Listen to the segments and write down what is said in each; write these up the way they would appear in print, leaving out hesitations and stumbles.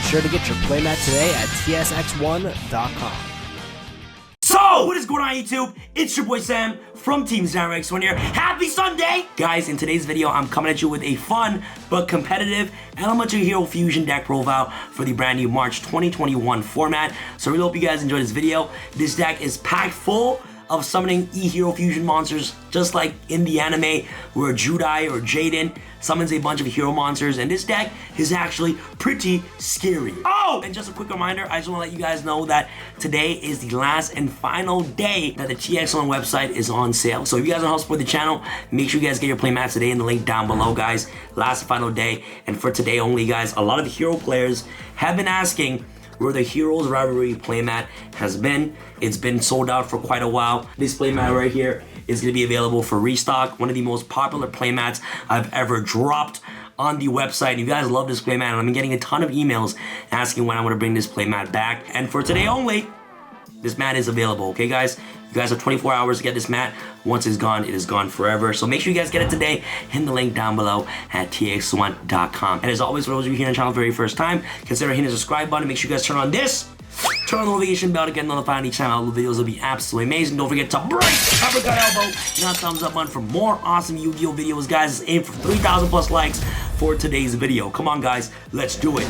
sure to get your playmat today at tsx1.com. So, what is going on YouTube? It's your boy Sam from Team Xamax1 here. Happy Sunday! Guys, in today's video, I'm coming at you with a fun but competitive Elemental Hero Fusion deck profile for the brand new March 2021 format. So I really hope you guys enjoy this video. This deck is packed full of summoning E-Hero Fusion monsters, just like in the anime where Judai or Jaden summons a bunch of hero monsters, and this deck is actually pretty scary. Oh! And just a quick reminder, I just want to let you guys know that today is the last and final day that the TX1 website is on sale. So if you guys want to help support the channel, make sure you guys get your playmats today in the link down below, guys. Last and final day, and for today only, guys. A lot of the hero players have been asking where the Heroes Rivalry playmat has been. It's been sold out for quite a while. This playmat right here is gonna be available for restock. One of the most popular playmats I've ever dropped on the website. You guys love this playmat, and I've been getting a ton of emails asking when I'm gonna bring this playmat back. And for today only, this mat is available, okay guys? You guys have 24 hours to get this mat. Once it's gone, it is gone forever. So make sure you guys get it today in the link down below at tx1.com. And as always, for those of you here on the channel for the very first time, consider hitting the subscribe button. Make sure you guys turn on this. Turn on the notification bell to get notified each time all the videos will be absolutely amazing. Don't forget to break that uppercut elbow and that thumbs up button for more awesome Yu-Gi-Oh videos, guys. Let's aim for 3,000 plus likes for today's video. Come on, guys. Let's do it.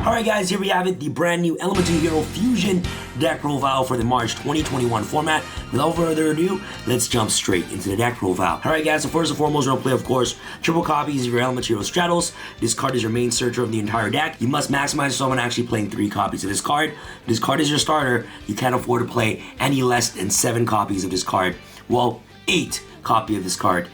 Alright guys, here we have it, the brand new Elemental Hero Fusion deck profile for the March 2021 format. Without further ado, let's jump straight into the deck profile. Alright guys, so first and foremost, we're going to play, of course, triple copies of your Elemental Hero Stratos. This card is your main searcher of the entire deck. You must maximize someone actually playing 3 copies of this card. This card is your starter. You can't afford to play any less than 7 copies of this card. Well, 8 copies of this card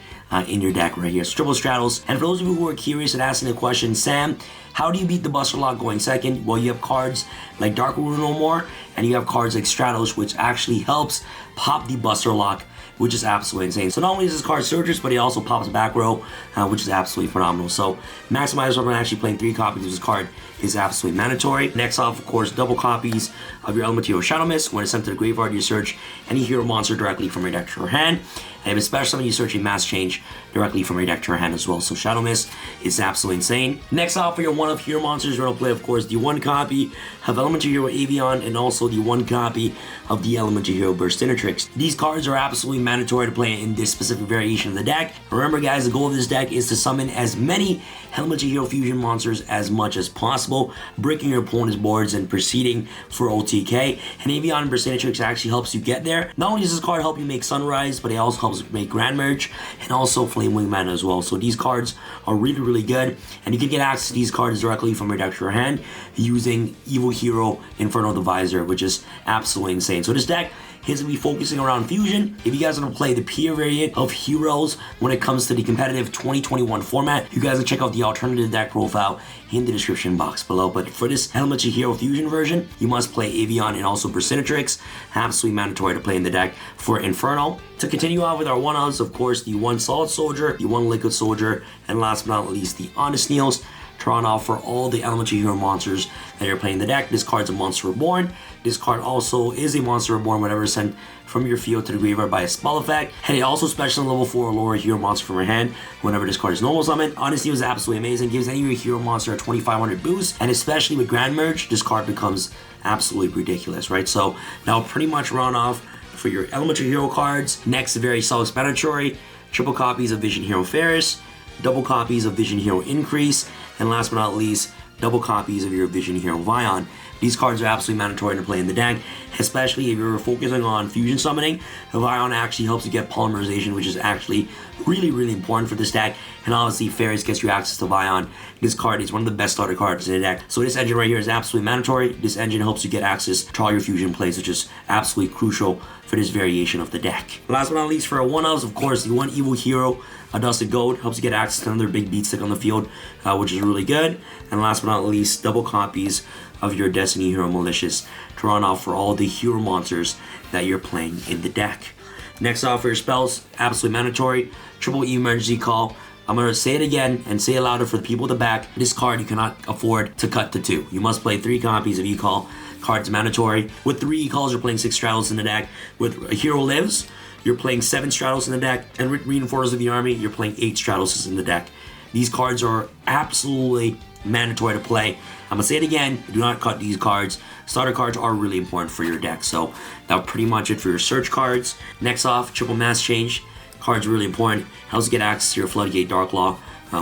in your deck right here. So triple Stratos. And for those of you who are curious and asking the question, Sam, how do you beat the Buster Lock going second? Well, you have cards like Dark Rune No More, and you have cards like Stratos, which actually helps pop the Buster Lock, which is absolutely insane. So not only is this card searches, but it also pops back row, which is absolutely phenomenal. So maximize when actually playing 3 copies of this card is absolutely mandatory. Next off, of course, double copies of your Elemental Hero Shadow Mist. When it's sent to the graveyard, you search any hero monster directly from your deck to your hand. And if it's special summon, you search a Mass Change directly from your deck to your hand as well. So Shadow Mist is absolutely insane. Next off, for your one-of hero monsters, you're going to play, of course, the 1 copy of Elemental Hero Avian and also the 1 copy of the Elemental Hero Burstinatrix. These cards are absolutely mandatory to play in this specific variation of the deck. Remember, guys, the goal of this deck is to summon as many Elemental Hero Fusion monsters as much as possible, breaking your opponent's boards and proceeding for OTK. And Avian and Burstinatrix actually helps you get there. Not only does this card help you make Sunrise, but it also helps make Grand Merge and also Flame Wing Mana as well. So these cards are really, really good, and you can get access to these cards directly from your deck to your hand using Evil Hero Infernal Divisor, which is absolutely insane. So this deck is going to be focusing around Fusion. If you guys want to play the pure variant of Heroes when it comes to the competitive 2021 format, you guys can check out the alternative deck profile in the description box below. But for this Elemental Hero Fusion version, you must play Avian and also Burstinatrix. Absolutely mandatory to play in the deck for Infernal. To continue on with our one-offs, of course, the 1 Solid Soldier, the 1 Liquid Soldier, and last but not least, the Honest Neils. Turn off for all the Elemental Hero monsters that you're playing in the deck. This card's a Monster Reborn. This card also is a Monster Reborn whenever sent from your field to the graveyard by a spell effect. And it also special level 4 or lower hero monster from your hand whenever this card is normal summon. Honestly, it was absolutely amazing. Gives any of your hero monster a 2,500 boost. And especially with Grand Merge, this card becomes absolutely ridiculous, right? So now pretty much run off for your Elemental Hero cards. Next, very self-explanatory. Triple copies of Vision Hero Ferris, double copies of Vision Hero Increase, and last but not least, double copies of your Vision Hero Vion. These cards are absolutely mandatory to play in the deck, especially if you're focusing on fusion summoning. The Vion actually helps you get polymerization, which is actually really, really important for this deck. And obviously, Ferris gets you access to Vion. This card is one of the best starter cards in the deck. So this engine right here is absolutely mandatory. This engine helps you get access to all your fusion plays, which is absolutely crucial for this variation of the deck. Last but not least, for our one-offs, of course, the 1 Evil Hero Dusted Gold helps you get access to another big beat stick on the field, which is really good. And last but not least, double copies of your Destiny Hero Malicious to run off for all the hero monsters that you're playing in the deck. Next off for your spells, absolutely mandatory, triple emergency call. I'm going to say it again and say it louder for the people at the back. This card you cannot afford to cut to 2. You must play 3 copies of E-Call. Card's mandatory. With 3 E-Calls, you're playing 6 Stratos in the deck. With a Hero Lives, you're playing 7 Stratos in the deck, and Reinforcers of the Army, you're playing 8 Stratoses in the deck. These cards are absolutely mandatory to play. I'm gonna say it again, do not cut these cards. Starter cards are really important for your deck. So that's pretty much it for your search cards. Next off, Triple Mass Change. Cards are really important. Helps you get access to your Floodgate Darklaw,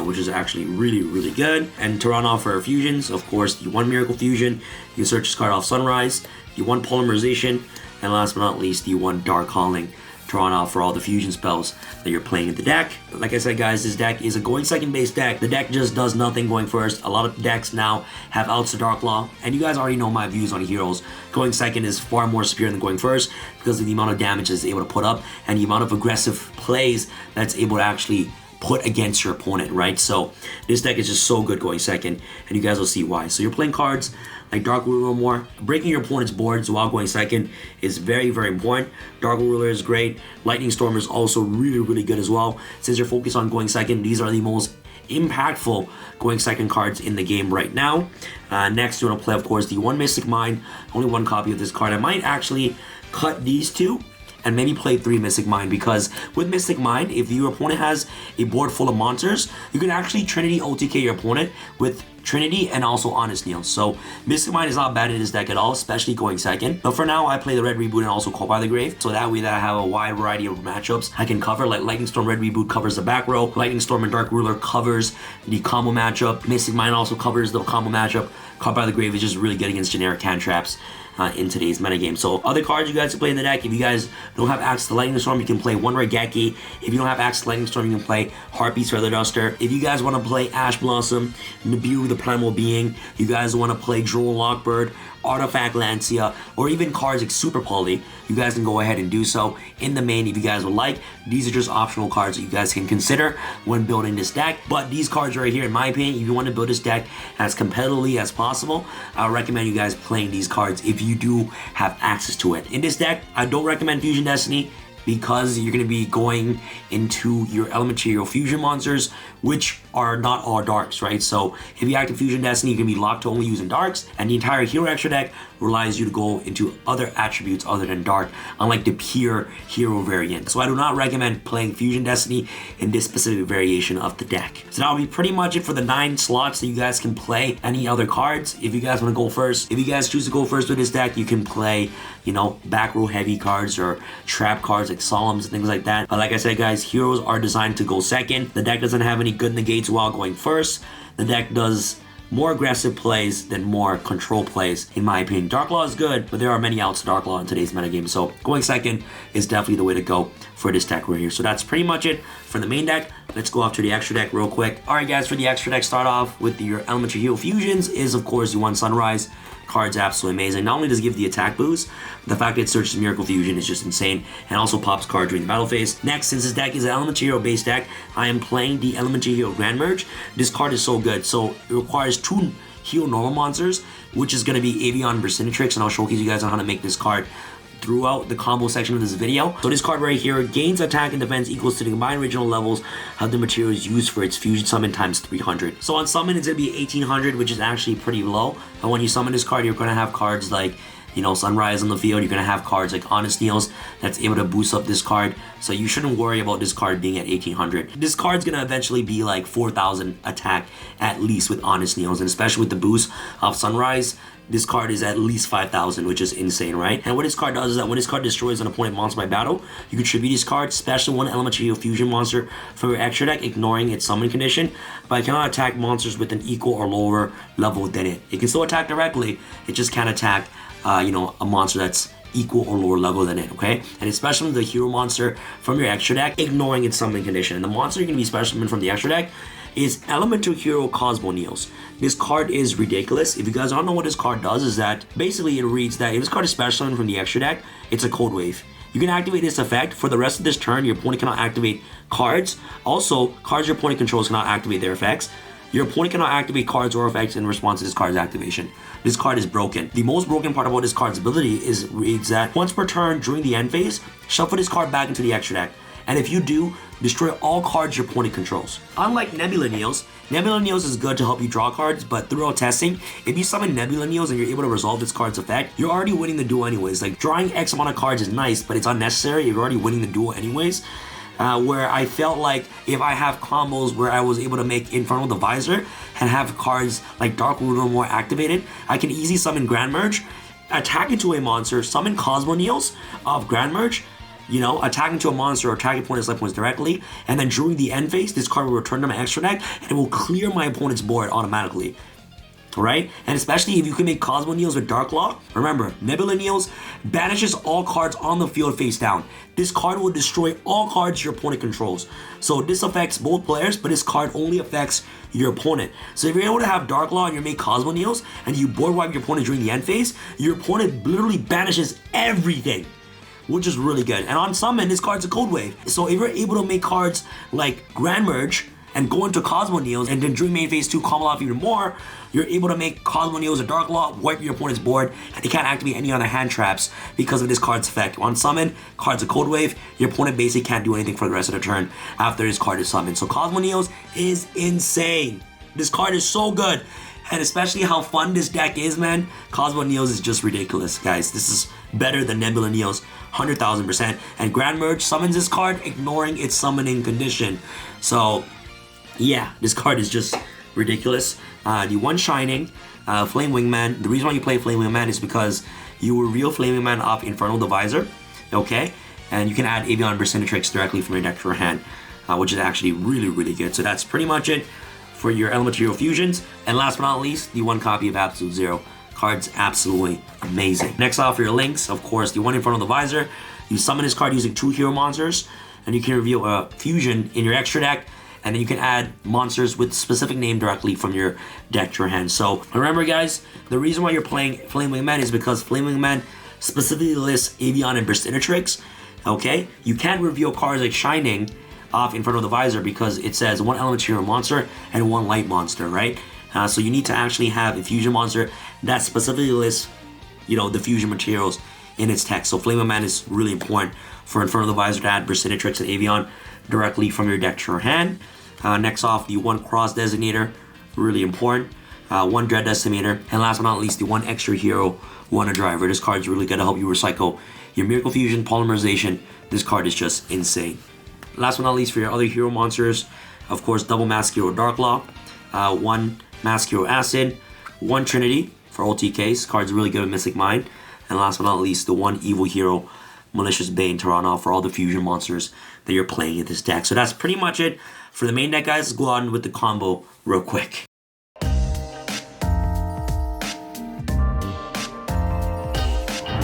which is actually really good. And to run off for our fusions, of course, the 1 Miracle Fusion. You can search this card off Sunrise, the 1 Polymerization, and last but not least, the 1 Dark Calling. Drawn off for all the fusion spells that you're playing in the deck. Like I said, guys, this deck is a going second based deck. The deck just does nothing going first. A lot of decks now have outs to Darklaw, and you guys already know my views on heroes. Going second is far more superior than going first because of the amount of damage it's able to put up and the amount of aggressive plays that's able to actually put against your opponent, right? So this deck is just so good going second, and you guys will see why. So you're playing cards like Dark Ruler more. Breaking your opponent's boards while going second is very important. Dark Ruler is great. Lightning Storm is also really good as well. Since you're focused on going second, these are the most impactful going second cards in the game right now. Next, you want to play, of course, the 1 Mystic Mine. Only 1 copy of this card. I might actually cut these 2 and maybe play 3 Mystic Mine, because with Mystic Mine, if your opponent has a board full of monsters, you can actually Trinity OTK your opponent with Trinity and also Honest Kneel. So Mystic Mine is not bad in this deck at all, especially going second. But for now, I play the Red Reboot and also Call by the Grave, so that way that I have a wide variety of matchups I can cover. Like Lightning Storm Red Reboot covers the back row, Lightning Storm and Dark Ruler covers the combo matchup, Mystic Mine also covers the combo matchup. Call by the Grave is just really good against generic cantraps in today's metagame. So other cards you guys can play in the deck, if you guys don't have access to Lightning Storm, you can play 1 Raigeki. If you don't have access to Lightning Storm, you can play Heartbeast Feather Duster. If you guys want to play Ash Blossom, Nibiru the Primal Being, you guys want to play Drone Lockbird, Artifact Lancia, or even cards like Super Poly, you guys can go ahead and do so in the main if you guys would like. These are just optional cards that you guys can consider when building this deck. But these cards right here, in my opinion, if you want to build this deck as competitively as possible, I recommend you guys playing these cards if you do have access to it. In this deck, I don't recommend Fusion Destiny, because you're going to be going into your Elemental Hero Fusion monsters, which are not all darks, right? So if you active Fusion Destiny, you're going to be locked to only using darks, and the entire hero extra deck relies you to go into other attributes other than dark, unlike the pure hero variant. So I do not recommend playing Fusion Destiny in this specific variation of the deck. So that'll be pretty much it for the 9 slots that you guys can play any other cards. If you guys want to go first, if you guys choose to go first with this deck, you can play, you know, back row heavy cards or trap cards like Solemns and things like that. But like I said, guys, heroes are designed to go second. The deck doesn't have any good negates while going first. The deck does more aggressive plays than more control plays, in my opinion. Darklaw is good, but there are many outs to Darklaw in today's metagame, so going second is definitely the way to go for this deck right here. So that's pretty much it for the main deck. Let's go off to the extra deck real quick. Alright guys, for the extra deck, start off with your Elemental Hero Fusions is, of course, the 1 Sunrise. Card's absolutely amazing. Not only does it give the attack boost, the fact that it searches Miracle Fusion is just insane, and also pops card during the battle phase. Next, since this deck is an Elemental Hero based deck, I am playing the Elemental Hero Grand Merge. This card is so good. So it requires 2 Hero normal monsters, which is going to be Avian Vercinatrix, and I'll showcase you guys on how to make this card throughout the combo section of this video. So this card right here gains attack and defense equals to the combined original levels of the materials used for its fusion summon times 300. So on summon, it's going to be 1800, which is actually pretty low. And when you summon this card, you're going to have cards like, you know, Sunrise on the field. You're going to have cards like Honest Kneels that's able to boost up this card. So you shouldn't worry about this card being at 1800. This card's going to eventually be like 4000 attack at least with Honest Kneels. And especially with the boost of Sunrise, this card is at least 5,000, which is insane, right? And what this card does is that when this card destroys an opponent monster by battle, you can tribute this card, special 1 Elemental Hero Fusion monster from your extra deck, ignoring its summon condition, but it cannot attack monsters with an equal or lower level than it. It can still attack directly, it just can't attack, you know, a monster that's equal or lower level than it, okay? And it's special the hero monster from your extra deck, ignoring its summon condition. And the monster you're going to be special from the extra deck is Elemental Hero Cosmo Kneels. This card is ridiculous. If you guys don't know what this card does, is that basically it reads that if this card is special from the extra deck, it's a Cold Wave. You can activate this effect. For the rest of this turn, your opponent cannot activate cards. Also, cards your opponent controls cannot activate their effects. Your opponent cannot activate cards or effects in response to this card's activation. This card is broken. The most broken part about this card's ability is that once per turn during the end phase, shuffle this card back into the extra deck. And if you do, destroy all cards your opponent controls. Unlike Nebula Neos, Nebula Neos is good to help you draw cards, but throughout testing, if you summon Nebula Neos and you're able to resolve this card's effect, you're already winning the duel anyways. Like, drawing X amount of cards is nice, but it's unnecessary. You're already winning the duel anyways. Where I felt like if I have combos where I was able to make Infernal Divisor and have cards like Dark Ruler more activated, I can easily summon Grand Merge, attack into a monster, summon Cosmo Neos of Grand Merge, you know, attack into a monster or attack opponent's life points directly, and then during the end phase, this card will return to my extra deck and it will clear my opponent's board automatically. Right? And especially if you can make Cosmo Neos with Dark Law. Remember, Nebula Neos banishes all cards on the field face down. This card will destroy all cards your opponent controls. So this affects both players, but this card only affects your opponent. So if you're able to have Dark Law and you make Cosmo Neos and you board wipe your opponent during the end phase, your opponent literally banishes everything, which is really good. And on summon, this card's a Code Wave. So if you're able to make cards like Grand Merge and go into Cosmo Neos, and then during main phase 2 combo off even more, you're able to make Cosmo Neos a Dark Law, wipe your opponent's board, and they can't activate any other hand traps because of this card's effect. On summon, card's a Code Wave, your opponent basically can't do anything for the rest of the turn after this card is summoned. So Cosmo Neos is insane. This card is so good. And especially how fun this deck is, man. Cosmo Neos is just ridiculous, guys. This is better than Nebula Neos, 100,000%. And Grand Merge summons this card, ignoring its summoning condition. So, yeah, this card is just ridiculous. The one Shining, Flame Wingman. The reason why you play Flame Wingman is because you reveal Flame Wingman off Infernal Divisor, okay? And you can add Avian Burstinatrix directly from your deck to your hand, which is actually really, really good. So that's pretty much it for your Elemental Hero Fusions. And last but not least, the one copy of Absolute Zero. Card's absolutely amazing. Next off for your links, of course, the one Infernal Divisor. You summon this card using 2 hero monsters, and you can reveal a fusion in your extra deck. And then you can add monsters with specific name directly from your deck to your hand. So remember, guys, the reason why you're playing Flame Wingman is because Flame Wingman specifically lists Avian and Burstinatrix. Okay? You can't reveal cards like Shining off Infernal Divisor because it says 1 Elemental Hero monster and 1 light monster, right? So you need to actually have a fusion monster that specifically lists, you know, the fusion materials in its text. So Flame Wingman is really important for Infernal Divisor to add Burstinatrix and Avian directly from your deck to your hand. Next off, the 1 Cross Designator, really important. 1 Dread Decimator, and last but not least, the 1 Extra Hero Wonder Driver. This card is really good to help you recycle your Miracle Fusion, Polymerization. This card is just insane. Last but not least, for your other hero monsters, of course, double Mask Hero Dark Law, 1 Mask Hero Acid, 1 Trinity for OTKs. Card's really good with Mystic Mind. And last but not least, the 1 Evil Hero Malicious Bane to run off for all the fusion monsters that you're playing in this deck. So that's pretty much it for the main deck, guys. Let's go on with the combo real quick.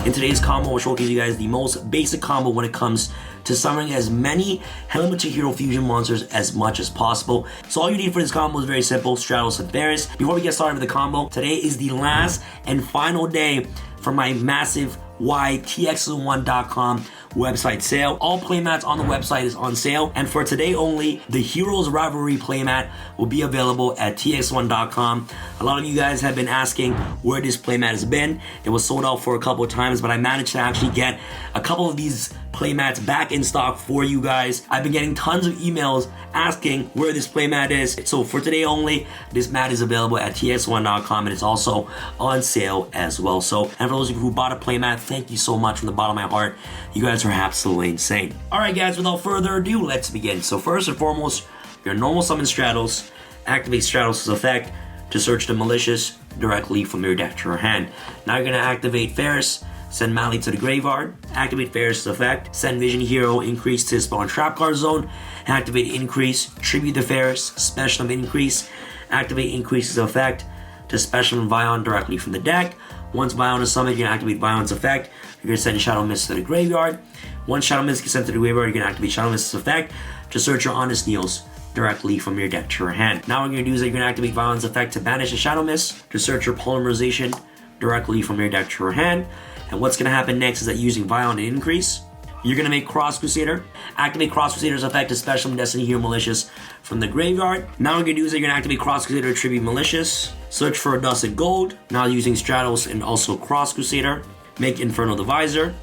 In today's combo, we'll showcase you guys the most basic combo when it comes to summoning as many Elemental Hero Fusion monsters as much as possible. So all you need for this combo is very simple, Stratos and Ferris. Before we get started with the combo, today is the last and final day for my massive TX1.com website sale. All playmats on the website is on sale, and for today only, the Heroes Rivalry playmat will be available at TX1.com. A lot of you guys have been asking where this playmat has been. It was sold out for a couple of times, but I managed to actually get a couple of these playmats back in stock for you guys. I've been getting tons of emails asking where this playmat is. So for today only, this mat is available at TX1.com, and it's also on sale as well. So, and for those of you who bought a playmat, thank you so much from the bottom of my heart. You guys are absolutely insane. Alright guys, without further ado, let's begin. So first and foremost, your normal summon Stratos. Activate Stratos' effect to search the Malicious directly from your deck to your hand. Now you're going to activate Ferris, send Mali to the graveyard, activate Ferris' effect, send Vision Hero Increase to spawn trap card zone, activate Increase, tribute the Ferris, special Increase, activate Increase's effect to special Vion directly from the deck. Once Vion is summoned, you're going to activate Vion's effect. You're going to send Shadow Mist to the graveyard. Once Shadow Mist gets sent to the graveyard, you're going to activate Shadow Mist's effect to search your Honest Neos directly from your deck to your hand. Now what you're going to do is you're going to activate Vion's effect to banish the Shadow Mist to search your Polymerization directly from your deck to your hand. And what's going to happen next is that using Vion and Increase, you're going to make Cross Crusader. Activate Cross Crusader's effect to special Destiny Hero Malicious from the graveyard. Now what you're going to do is you're going to activate Cross Crusader to tribute Malicious. Search for a Dusted Gold. Now using Stratos and also Cross Crusader. Make Infernal Divisor.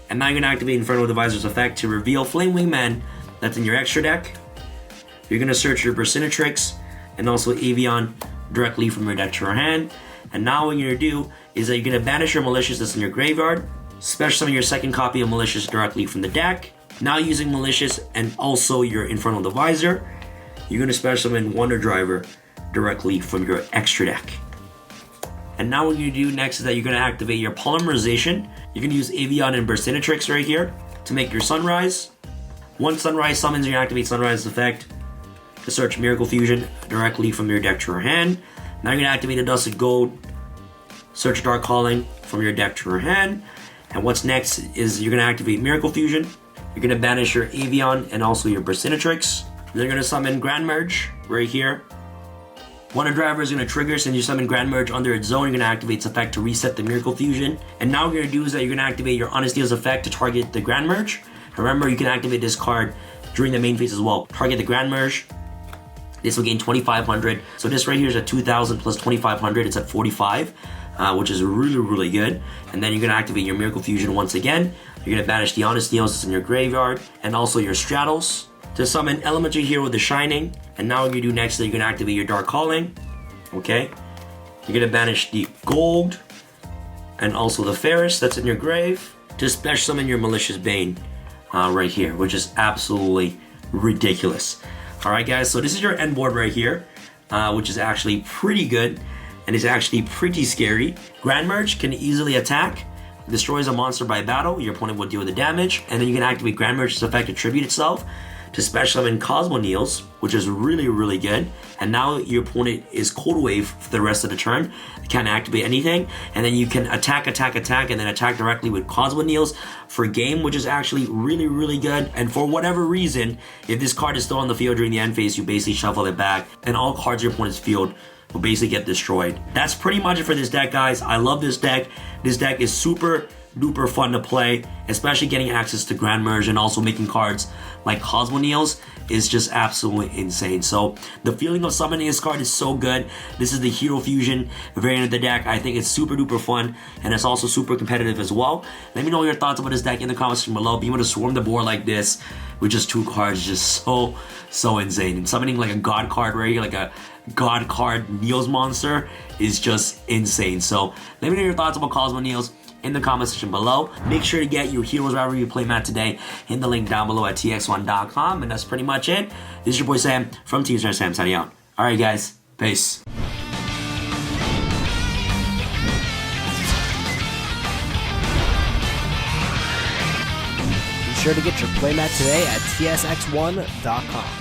And now you're going to activate Infernal Divisor's effect to reveal Flame Wingman that's in your extra deck. You're gonna search your Burstinatrix and also Avian directly from your deck to your hand. And now what you're gonna do is that you're gonna banish your Malicious that's in your graveyard, special summon your second copy of Malicious directly from the deck. Now using Malicious and also your Infernal Divisor, you're gonna special summon Wonder Driver directly from your extra deck. And now what you're gonna do next is that you're gonna activate your Polymerization. You're gonna use Avian and Burstinatrix right here to make your Sunrise. Once Sunrise summons, you activate Sunrise effect to search Miracle Fusion directly from your deck to your hand. Now you're gonna activate a Dusted Gold, search Dark Calling from your deck to your hand. And what's next is you're gonna activate Miracle Fusion. You're gonna banish your Avian and also your Burstinatrix. Then you're gonna summon Grand Merge right here. Wonder Driver is gonna trigger since you summon Grand Merge under its zone. You're gonna activate its effect to reset the Miracle Fusion. And now what you're gonna do is that you're gonna activate your Honesty's effect to target the Grand Merge. Remember, you can activate this card during the main phase as well. Target the Grand Merge. This will gain 2,500. So this right here is at 2,000 plus 2,500. It's at 45, which is really good. And then you're gonna activate your Miracle Fusion once again. You're gonna banish the Honest Neos that's in your graveyard and also your Stratos to summon Elementary Hero The Shining. And now what you do next is you're gonna activate your Dark Calling. Okay. You're gonna banish the Gold and also the Ferris that's in your grave to special summon your Malicious Bane right here, which is absolutely ridiculous. Alright guys, so this is your end board right here, which is actually pretty good and is actually pretty scary. Grand Merge can easily attack, destroys a monster by battle, your opponent will deal the damage, and then you can activate Grand Merge's effect to tribute itself to special summon Cosmoneals, which is really good. And now your opponent is Cold Wave for the rest of the turn. They can't activate anything. And then you can attack, and then attack directly with Cosmoneals for game, which is actually really good. And for whatever reason, if this card is still on the field during the end phase, you basically shuffle it back, and all cards in your opponent's field will basically get destroyed. That's pretty much it for this deck, guys. I love this deck. This deck is super duper fun to play, especially getting access to Grand Merge and also making cards like Cosmoneals is just absolutely insane. So the feeling of summoning this card is so good. This is the Hero Fusion variant of the deck. I think it's super duper fun and it's also super competitive as well. Let me know your thoughts about this deck in the comments section below. Being able to swarm the board like this with just 2 cards is just so insane. And summoning like a God card right here, like a God card Neos monster is just insane. So let me know your thoughts about Cosmoneals in the comment section below. Make sure to get your heroes wherever you play mat today in the link down below at tx1.com. And that's pretty much it. This is your boy Sam from Team Sam signing out. Alright guys, peace. Be sure to get your playmat today at tsx1.com.